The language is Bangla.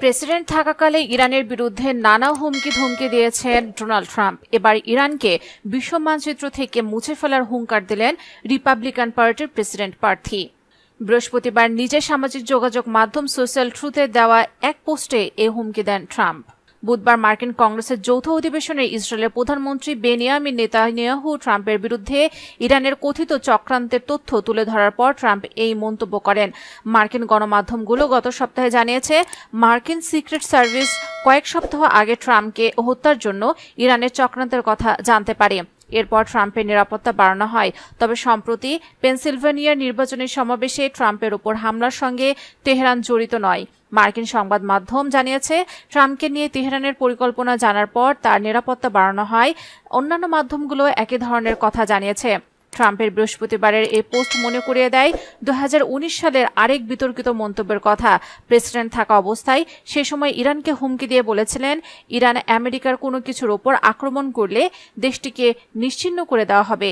প্রেসিডেন্ট থাকাকালে ইরানের বিরুদ্ধে নানা হুমকি ধমকি দিয়েছেন ডোনাল্ড ট্রাম্প। এবার ইরানকে বিশ্ব মানচিত্র থেকে মুছে ফেলার হুঙ্কার দিলেন রিপাবলিকান পার্টির প্রেসিডেন্ট প্রার্থী। বৃহস্পতিবার নিজের সামাজিক যোগাযোগ মাধ্যম সোশ্যাল ট্রুথে দেওয়া এক পোস্টে এই হুমকি দেন ট্রাম্প। বুধবার মার্কিন কংগ্রেসের যৌথ অধিবেশনে ইসরায়েলের প্রধানমন্ত্রী বেনিয়ামিন নেতানিয়াহু ট্রাম্পের বিরুদ্ধে ইরানের কথিত চক্রান্তের তথ্য তুলে ধরার পর ট্রাম্প এই মন্তব্য করেন। মার্কিন গণমাধ্যমগুলো গত সপ্তাহে জানিয়েছে, মার্কিন সিক্রেট সার্ভিস কয়েক সপ্তাহ আগে ট্রাম্পকে হত্যার জন্য ইরানের চক্রান্তের কথা জানতে পারে। এরপর ট্রাম্পের নিরাপত্তা বাড়ানো হয়। তবে সম্প্রতি পেনসিলভানিয়ার নির্বাচনী সমাবেশে ট্রাম্পের উপর হামলার সঙ্গে তেহরান জড়িত নয়। মার্কিন সংবাদ মাধ্যম জানিয়েছে, ট্রাম্পকে নিয়ে তেহরানের পরিকল্পনা জানার পর তার নিরাপত্তা বাড়ানো হয়। অন্যান্য মাধ্যমগুলো একই ধরনের কথা জানিয়েছে। ট্রাম্পের বৃহস্পতিবারের এই পোস্ট মনে করিয়ে দেয় 2019 সালের আরেক বিতর্কিত মন্তব্যের কথা। প্রেসিডেন্ট থাকা অবস্থায় সে সময় ইরানকে হুমকি দিয়ে বলেছিলেন, ইরান আমেরিকার কোনো কিছুর ওপর আক্রমণ করলে দেশটিকে নিশ্চিহ্ন করে দেওয়া হবে।